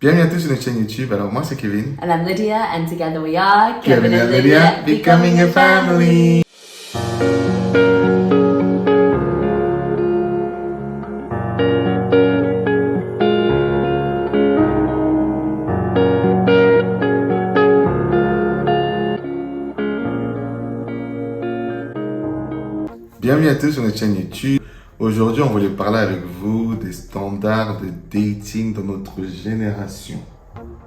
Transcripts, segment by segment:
Bienvenue à tous sur notre chaîne YouTube. Alors moi c'est Kevin. And I'm Lydia, and together we are Kevin and Lydia, becoming a family. Bienvenue à tous sur notre chaîne YouTube. Aujourd'hui, on voulait parler avec vous des standards de dating dans notre génération.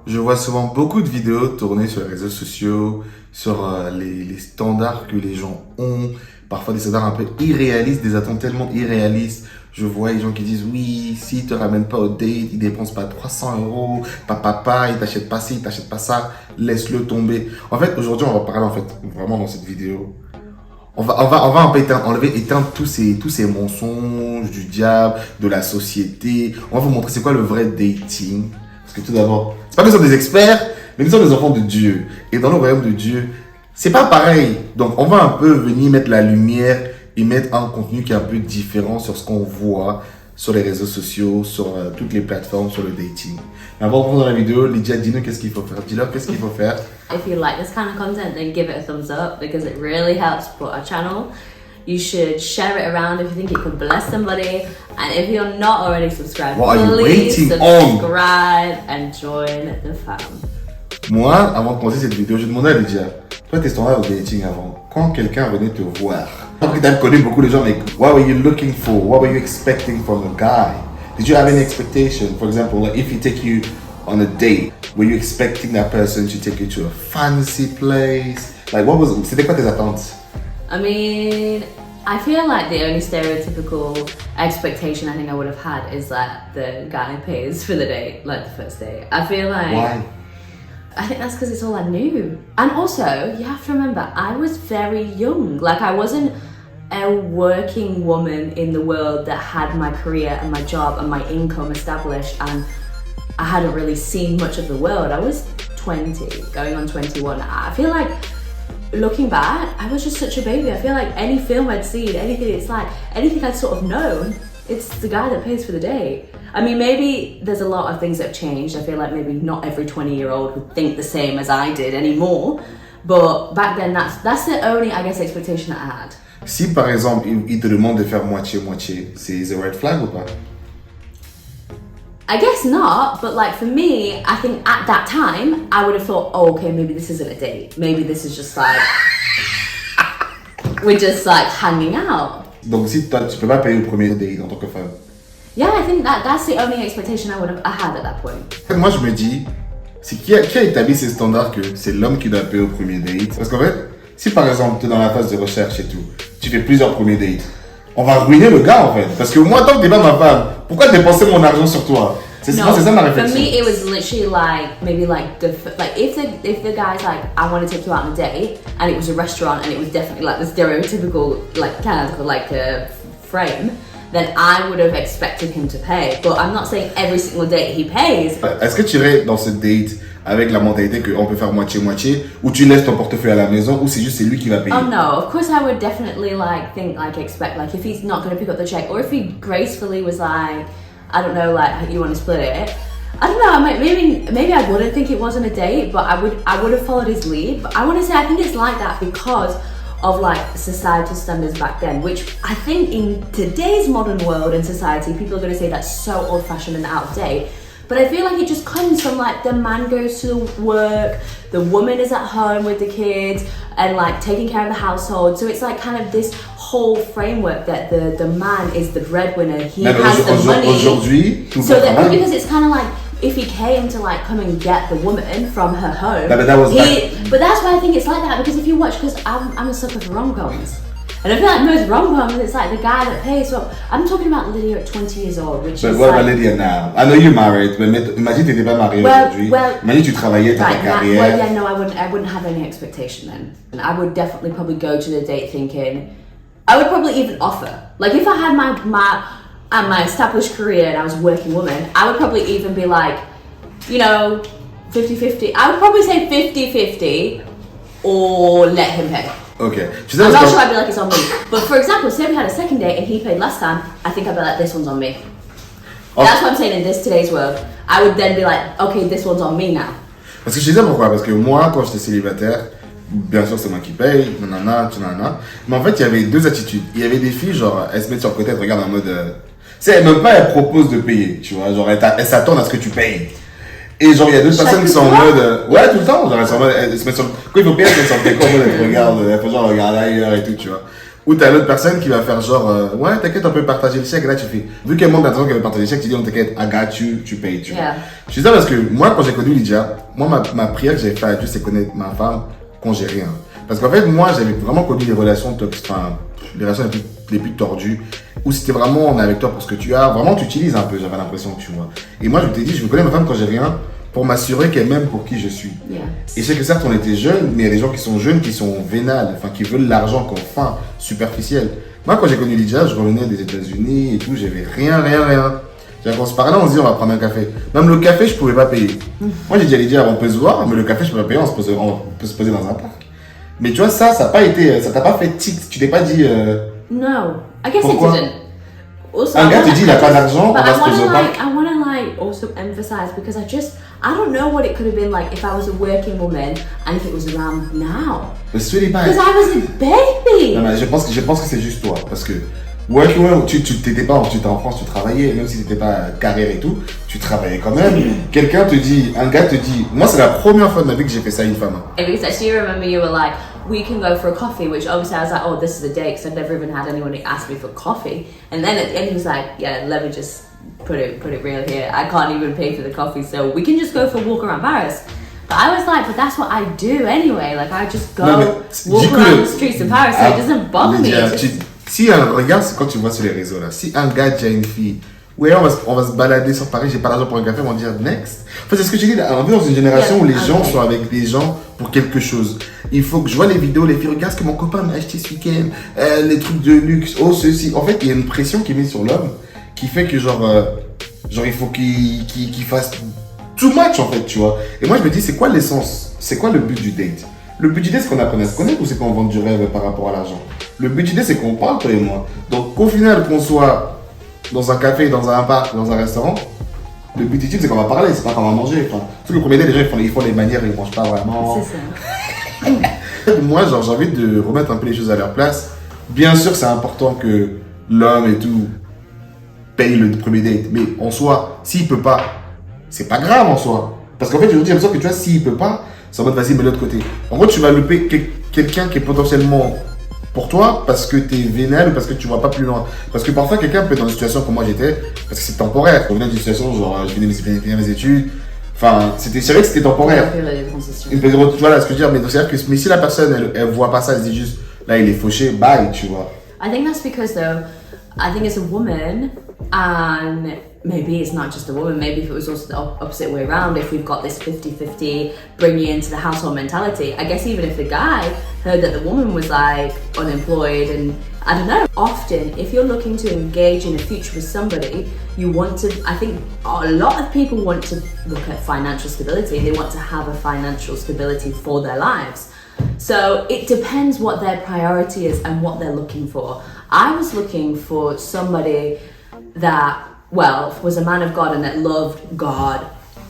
Je vois souvent beaucoup de vidéos tournées sur les réseaux sociaux, sur les standards que les gens ont. Parfois des standards un peu irréalistes, des attentes tellement irréalistes. Je vois les gens qui disent oui, s'il te ramène pas au date, il dépense pas 300 €, papa, il t'achète pas ci, il t'achète pas ça, laisse-le tomber. En fait, aujourd'hui, on va parler vraiment dans cette vidéo. On va un peu éteindre tous ces mensonges du diable, de la société. On va vous montrer c'est quoi le vrai dating. Parce que tout d'abord, c'est pas que nous sommes des experts, mais nous sommes des enfants de Dieu. Et dans le royaume de Dieu, c'est pas pareil. Donc on va un peu venir mettre la lumière et mettre un contenu qui est un peu différent sur ce qu'on voit sur les réseaux sociaux, sur toutes les plateformes, sur le dating. Mais avant de prendre la vidéo, Lydia, dis-nous qu'est-ce qu'il faut faire. Dis-leur qu'est-ce qu'il faut faire. If you like this kind of content, then give it a thumbs up because it really helps support our channel. You should share it around if you think it could bless somebody. And if you're not already subscribed, What are you please waiting subscribe and join the fam. Moi, avant de commencer cette vidéo, je demandais à Lydia, toi tes standards au dating avant, quand quelqu'un venait te voir, après tu as connu beaucoup de gens, mais what were you looking for? What were you expecting from a guy? Did you have any expectation? For example, like if he take you on a date, were you expecting that person to take you to a fancy place? Like c'était quoi tes attentes? I mean, I feel like the only stereotypical expectation I think I would have had is that the guy pays for the date, like the first date. I feel like... Why? I think that's because it's all I knew. And also, you have to remember, I was very young. Like, I wasn't a working woman in the world that had my career and my job and my income established, and I hadn't really seen much of the world. I was 20, going on 21. I feel like, looking back, I was just such a baby. I feel like any film I'd seen, anything I'd sort of known, it's the guy that pays for the date. I mean, maybe there's a lot of things that have changed. I feel like maybe not every 20-year-old would think the same as I did anymore. But back then, that's the only, I guess, expectation that I had. Si par exemple, il te demande de faire moitié-moitié, c'est a red flag ou pas? I guess not, but like for me, I think at that time, I would have thought, oh, okay, maybe this isn't a date. Maybe this is just like, we're just like hanging out. Donc si toi, tu peux pas payer le premier date en tant que femme. Yeah, I think that's the only expectation I had at that point. Moi, je me dis, c'est qui a établi ces standards que c'est l'homme qui doit payer au premier date? Parce qu'en fait, si par exemple, tu es dans la phase de recherche et tout, tu fais plusieurs premiers dates, on va ruiner le gars en fait. Parce que moi, tant que t'es pas ma femme, pourquoi dépenser mon argent sur toi? C'est ça ma réflexion. For me, it was literally like maybe like if the guy's like, I want to take you out on a date, and it was a restaurant, and it was definitely like the stereotypical like kind of like frame, then I would have expected him to pay. But I'm not saying every single date he pays. Est-ce que tu irais dans ce date avec la mentalité qu'on peut faire moitié-moitié, ou tu laisses ton portefeuille à la maison, ou c'est juste c'est lui qui va payer? Oh no, of course I would definitely expect if he's not going to pick up the check, or if he gracefully was like, I don't know, like you want to split it. I don't know. Maybe I wouldn't think it wasn't a date, but I would have followed his lead. But I want to say I think it's like that because of like societal standards back then, which I think in today's modern world and society, people are going to say that's so old-fashioned and out of date. But I feel like it just comes from like the man goes to work, the woman is at home with the kids and like taking care of the household. So it's like kind of this whole framework that the man is the breadwinner. He has the money. Aujourd'hui, because it's kind of like if he came to like come and get the woman from her home. But that's why I think it's like that, because if you watch, because I'm a sucker for rom-coms. And I feel like most rom-coms, it's like the guy that pays. So I'm talking about Lydia at 20 years old, which but is what like... about Lydia now? I know you're married, but imagine tu n'étais pas mariée aujourd'hui. Imagine tu travaillais, tu as ta carrière. Well, yeah, no, I wouldn't have any expectation then. And I would definitely probably go to the date thinking, I would probably even offer. Like if I had my established career and I was a working woman, I would probably even be like, you know, 50-50. I would probably say 50-50 or let him pay. Okay. I'm not sure I'd be like, it's on me. But for example, say we had a second date and he paid last time, I think I'd be like, this one's on me. That's what I'm saying in today's world. I would then be like, okay, this one's on me now. Parce que je te disais pourquoi. Parce que moi, quand j'étais célibataire, bien sûr, c'est moi qui paye, nanana, nanana. Mais en fait, il y avait deux attitudes. Il y avait des filles, genre, elles se mettent sur le côté, elles te regardent en mode. Tu sais, même pas, elles proposent de payer, tu vois. Genre, elles s'attendent à ce que tu payes. Et genre, il y a deux personnes qui sont en mode. Ouais, tout le temps. Genre, elles sont en mode. Elles se mettent sur. Quand il faut payer, elles se mettent sur le côté, en mode, elles te regardent. Elles font genre, regarde ailleurs et tout, tu vois. Ou t'as l'autre personne qui va faire genre, ouais, t'inquiète, on peut partager le chèque. Et là, tu fais. Vu qu'elle montre l'attention qu'elle veut partager le chèque, tu dis, on t'inquiète, I got you, tu payes, tu vois. Je dis ça parce que moi, quand j'ai connu Lydia, moi, ma prière que j'avais fait à Dieu, c'est connaître ma femme quand j'ai rien. Parce qu'en fait, moi, j'avais vraiment connu des relations toxiques, enfin, les relations les plus tordues, où c'était vraiment, on est avec toi pour ce que tu as. Vraiment, tu utilises un peu, j'avais l'impression, tu vois. Et moi, je t'ai dit, je veux connaître ma femme quand j'ai rien, pour m'assurer qu'elle m'aime pour qui je suis. Et je sais que certes, on était jeunes, mais il y a des gens qui sont jeunes, qui sont vénales, enfin, qui veulent l'argent comme fin superficiel. Moi, quand j'ai connu Lydia, je revenais des États-Unis et tout, j'avais rien. Quand on se parlait, on se dit, on va prendre un café. Même le café, je pouvais pas payer. Moi, j'ai dit à Lydia, on peut se voir, mais le café, je peux pas payer, on peut se poser dans un parc. Mais tu vois, ça t'a pas fait tic, tu t'es pas dit. No, I guess pourquoi? it didn't. Also, un gars te dit, il a pas d'argent, on but va se poser au parc. I want to also emphasize because I don't know what it could have been like if I was a working woman and if it was around now. Mais ce n'est pas. Because I was a baby. Non, mais je pense que c'est juste toi, parce que ouais, tu t'étais pas, tu étais en France, tu travaillais, même si t'étais pas carrière et tout, tu travaillais quand même. Quelqu'un te dit, un gars te dit, moi c'est la première fois de ma vie que j'ai fait ça à une femme. Because I still remember you were like, we can go for a coffee, which obviously I was like, oh, this is a date, because I've never even had anyone ask me for coffee. And then at the end he was like, yeah, let me just put it real here. I can't even pay for the coffee, so we can just go for a walk around Paris. But I was like, but that's what I do anyway. Like I just go walk around the streets of Paris, so it doesn't bother me. Si regarde quand tu vois sur les réseaux là, si un gars dit à une fille, ouais, on va se balader sur Paris, j'ai pas d'argent pour un café, on va dire next. Enfin, c'est ce que j'ai dit, on vit dans une génération où les gens sont avec des gens pour quelque chose. Il faut que je vois les vidéos, les filles, regarde ce que mon copain m'a acheté ce week-end, les trucs de luxe, oh ceci. En fait, il y a une pression qui est mise sur l'homme qui fait que genre il faut qu'il fasse too much en fait, tu vois. Et moi je me dis, c'est quoi l'essence? C'est quoi le but du date? Le but du date, c'est qu'on apprenne à se connaître ou c'est qu'on vende du rêve par rapport à l'argent? Le but du date, c'est qu'on parle, toi et moi. Donc, qu'au final, qu'on soit dans un café, dans un parc, dans un restaurant, le but du date, c'est qu'on va parler, c'est pas qu'on va manger. Enfin, tout le premier date, les gens, ils font les manières, ils mangent pas vraiment. C'est ça. Moi, genre, j'ai envie de remettre un peu les choses à leur place. Bien sûr, c'est important que l'homme et tout paye le premier date. Mais en soi, s'il peut pas, c'est pas grave en soi. Parce qu'en fait, je veux dire, que tu vois, s'il peut pas, c'est en mode vas-y, mais de l'autre côté. En gros, tu vas louper quelqu'un qui est potentiellement pour toi parce que tu es vénal ou parce que tu vois pas plus loin. Parce que parfois, quelqu'un peut être dans une situation comme moi j'étais, parce que c'est temporaire. On venait d'une situation, genre, je venais mes études. Enfin, c'est vrai que c'était temporaire. Voilà ce que je veux dire. Mais c'est-à-dire que mais si la personne, elle voit pas ça, elle se dit juste, là, il est fauché, bye, tu vois. I think that's because, though, I think as a woman, and maybe it's not just a woman, maybe if it was also the opposite way around, if we've got this 50-50 bring you into the household mentality, I guess even if the guy heard that the woman was like unemployed and I don't know, often if you're looking to engage in a future with somebody, you want to, I think a lot of people want to look at financial stability, they want to have a financial stability for their lives. So it depends what their priority is and what they're looking for. I was looking for somebody that, well, was a man of God and that loved God,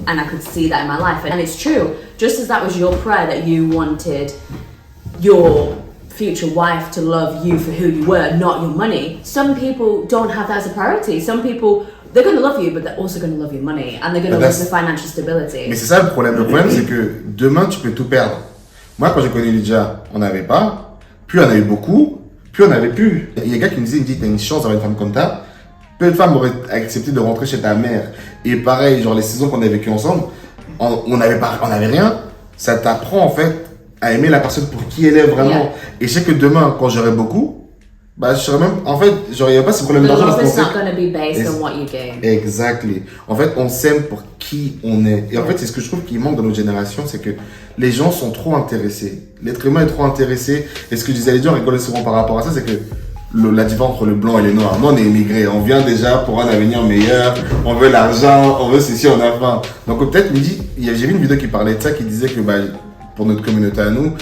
and I could see that in my life. And it's true, just as that was your prayer that you wanted your future wife to love you for who you were, not your money, some people don't have that as a priority. Some people, they're going to love you, but they're also going to love your money, and they're going to love the financial stability. Mais c'est ça le problème. Le problème, c'est que demain, tu peux tout perdre. Moi, quand j'ai connu Lydia, on n'avait pas, puis on a eu beaucoup, puis on avait plus. Il y a un gars qui me dit, t'as une chance d'avoir une femme comme ça. Peu de femmes auraient accepté de rentrer chez ta mère. Et pareil, genre les saisons qu'on a vécues ensemble, on n'avait rien. Ça t'apprend en fait à aimer la personne pour qui elle est vraiment. Yeah. Et je sais que demain, quand j'aurai beaucoup, bah je serais même, en fait, genre il n'y a pas ce problème d'argent. The love is not going to be based on what you gain. Exactly. En fait, on s'aime pour qui on est. Et en fait, c'est ce que je trouve qui manque dans notre génération, c'est que les gens sont trop intéressés. L'être humain est trop intéressé. Et ce que je disais à Lydia, on rigolait souvent par rapport à ça, c'est que la différence entre le blanc et les noirs. Nous, on est immigrés. On vient déjà pour un avenir meilleur. On veut l'argent. On veut ceci, on a faim. Donc, peut-être, j'ai vu une vidéo qui parlait de ça, qui disait que, bah, pour notre communauté à nous,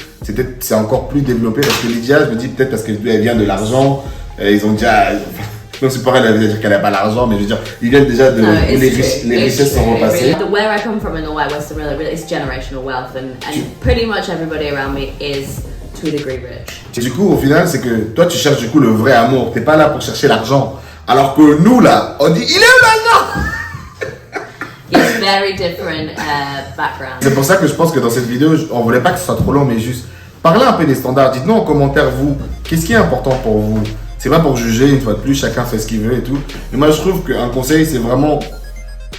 c'est encore plus développé parce que Lydia, je me dis peut-être parce qu'elle vient de l'argent. Ils ont déjà, Donc c'est pareil, elle veut dire qu'elle n'a pas l'argent, mais je veux dire, ils viennent déjà de... No, les richesses sont repassées. Where I come from in the White West, really, it's generational wealth, and pretty much everybody around me is, to a degree, rich. Du coup, au final, c'est que toi, tu cherches du coup le vrai amour. T'es pas là pour chercher l'argent. Alors que nous, là, on dit, il est où l'argent? It's very different background. C'est pour ça que je pense que dans cette vidéo, on voulait pas que ce soit trop long, mais juste parlez un peu des standards. Dites-nous en commentaire, vous, qu'est-ce qui est important pour vous? C'est pas pour juger, une fois de plus, chacun fait ce qu'il veut et tout. Mais moi, je trouve qu'un conseil, c'est vraiment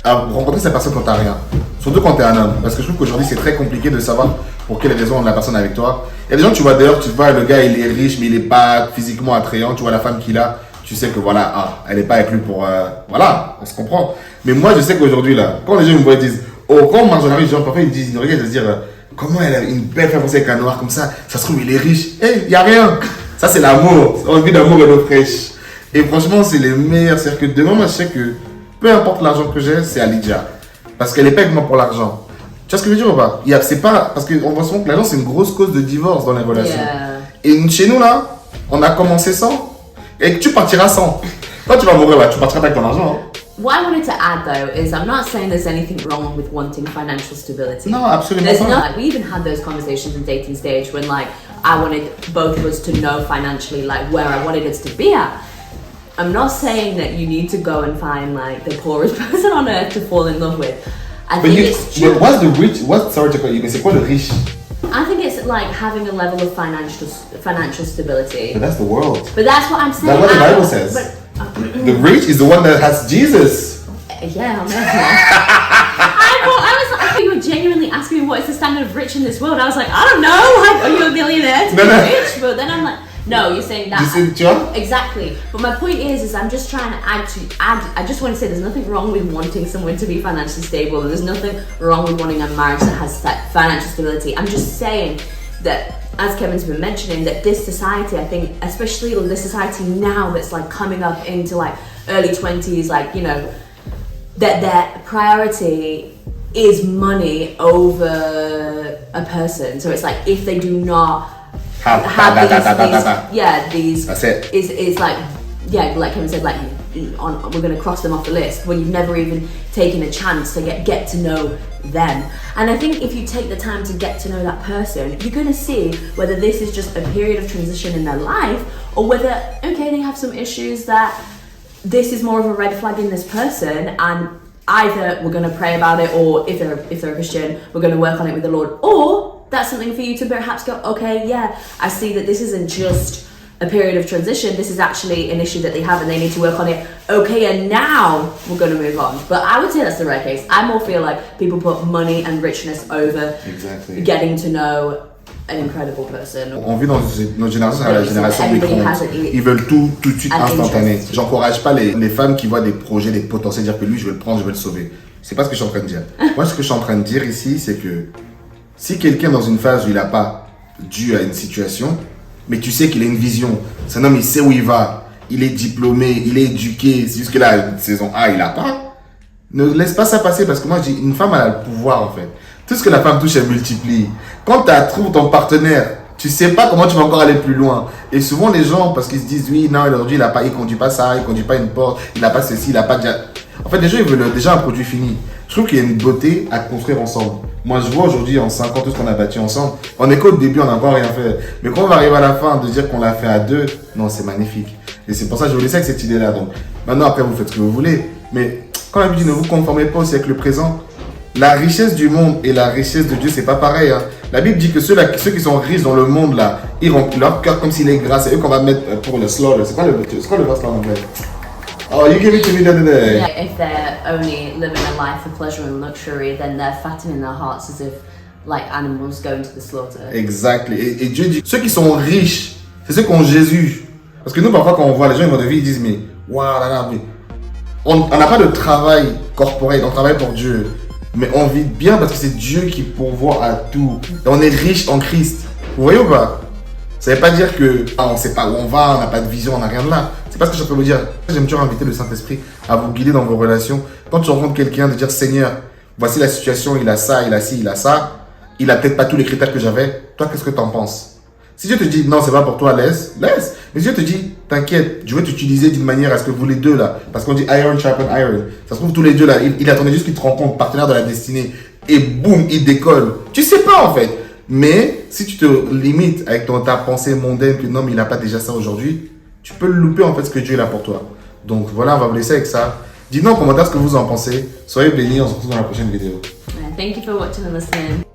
rencontrer cette personne quand t'as rien. Surtout quand t'es un homme. Parce que je trouve qu'aujourd'hui, c'est très compliqué de savoir pour quelles raisons la personne est avec toi. Il y a des gens, tu vois, d'ailleurs, tu vois, le gars, il est riche, mais il est pas physiquement attrayant. Tu vois la femme qu'il a, tu sais que voilà, elle est pas avec lui pour... voilà, on se comprend. Mais moi, je sais qu'aujourd'hui, là, quand les gens me voient, ils disent, oh, quand on marche dans la rue, les gens, parfois, ils disent, ils regardent, ils se disent, comment elle a une belle femme avec un noir comme ça se trouve, il est riche. Il y a rien. Ça, c'est l'amour. On vit d'amour et d'eau fraîche. Et franchement, c'est les meilleurs. C'est-à-dire que demain, moi, je sais que peu importe l'argent que j'ai, c'est à Lydia. Parce qu'elle est pas avec moi pour l'argent. Tu vois ce que je veux dire ou pas? C'est pas... Parce qu'on voit souvent que l'argent, c'est une grosse cause de divorce dans les relations. Yeah. Et chez nous, là, on a commencé sans. Et que tu partiras sans. Quand tu vas mourir, là, tu partiras pas avec ton argent. Hein. What I wanted to add though is I'm not saying there's anything wrong with wanting financial stability. Non, absolument there's pas. No, like, we even had those conversations in dating stage when like I wanted both of us to know financially like where I wanted us to be at. I'm not saying that you need to go and find like the poorest person on earth to fall in love with. I think it's true. But what's the rich? What's sorry to call you, mais c'est quoi le riche? I think it's like having a level of financial stability. But that's the world. But that's what I'm saying. That's what the Bible says. The rich is the one that has Jesus. Yeah, I'm I thought you were genuinely asking me what is the standard of rich in this world. I was like, I don't know. Are you a millionaire to be rich? But then I'm like, no, you're saying that. Exactly. But my point is I'm just trying to add. I just want to say there's nothing wrong with wanting someone to be financially stable. There's nothing wrong with wanting a marriage that has that financial stability. I'm just saying that, as Kevin's been mentioning, that this society, I think, especially the society now that's like coming up into like early 20s, like, you know, that their priority is money over a person. So it's like if they do not these that's it. Is like, yeah, like Kevin said, like we're going to cross them off the list when you've never even taken a chance to get to know them. And I think if you take the time to get to know that person, you're going to see whether this is just a period of transition in their life or whether, okay, they have some issues that this is more of a red flag in this person, and either we're going to pray about it, or if they're a Christian, we're going to work on it with the Lord, or that's something for you to perhaps go, okay, yeah, I see that this isn't just a period of transition, this is actually an issue that they have and they need to work on it. Okay, and now we're going to move on. But I would say that's the rare case. I more feel like people put money and richness over getting to know an incredible person. On vit dans notre génération, c'est la génération micro-ondes. Ils veulent tout de suite instantané. J'encourage pas les femmes qui voient des projets, des potentiels, dire que lui, je vais le prendre, je vais le sauver. C'est pas ce que je suis en train de dire. Moi, ce que je suis en train de dire ici, c'est que si quelqu'un dans une phase où il n'a pas dû à une situation, mais tu sais qu'il a une vision, c'est un homme, il sait où il va, il est diplômé, il est éduqué, c'est juste que là, saison A, il n'a pas, ne laisse pas ça passer, parce que moi, je dis, une femme, elle a le pouvoir, en fait. Tout ce que la femme touche, elle multiplie. Quand tu trouves ton partenaire, tu sais pas comment tu vas encore aller plus loin. Et souvent, les gens, parce qu'ils se disent, oui, non, aujourd'hui, il conduit pas ça, il conduit pas une porte, il n'a pas ceci, il n'a pas déjà... En fait, les gens, ils veulent déjà un produit fini. Je trouve qu'il y a une beauté à construire ensemble. Moi, je vois aujourd'hui, en 5 ans, tout ce qu'on a bâti ensemble. On est qu'au début, on n'a encore rien fait. Mais quand on va arriver à la fin, de dire qu'on l'a fait à deux, non, c'est magnifique. Et c'est pour ça que je vous laisse avec cette idée-là. Donc, maintenant, après, vous faites ce que vous voulez. Mais quand la Bible dit, ne vous conformez pas aussi avec le présent, la richesse du monde et la richesse de Dieu, c'est pas pareil. Hein. La Bible dit que ceux qui sont riches dans le monde, là, ils remplissent leur cœur comme s'il est gras. C'est eux qu'on va mettre pour le slaughter. C'est quoi le verset en anglais? Oh, you give it to me the other day. Yeah, if they're only living a life of pleasure and luxury, then they're fattening their hearts as if like animals going to the slaughter. Exactly. Et Dieu dit, ceux qui sont riches, c'est ceux qui ont Jésus. Parce que nous, parfois, quand on voit les gens, ils vont de vie, ils disent, mais waouh, là, là, mais on n'a pas de travail corporel, on travaille pour Dieu. Mais on vit bien parce que c'est Dieu qui pourvoit à tout. Et on est riche en Christ. Vous voyez ou pas? Ça ne veut pas dire que on ne sait pas où on va, on n'a pas de vision, on n'a rien de là. C'est pas ce que je peux vous dire. J'aime toujours inviter le Saint-Esprit à vous guider dans vos relations. Quand tu rencontres quelqu'un, de dire Seigneur, voici la situation, il a ça, il a ci, il a ça. Il a peut-être pas tous les critères que j'avais. Toi, qu'est-ce que tu en penses? Si Dieu te dit non, c'est pas pour toi, laisse. Mais si Dieu te dit, t'inquiète, je vais t'utiliser d'une manière à ce que vous les deux là, parce qu'on dit iron sharpen iron, ça se trouve tous les deux là, il attendait juste qu'ils te rencontrent, partenaire de la destinée, et boum, il décolle. Tu sais pas en fait. Mais si tu te limites avec ta pensée mondaine que non, mais il n'a pas déjà ça aujourd'hui, tu peux le louper en fait ce que Dieu a pour toi. Donc voilà, on va vous laisser avec ça. Dites-nous en commentaire ce que vous en pensez. Soyez bénis, on se retrouve dans la prochaine vidéo. Thank you for watching and listening.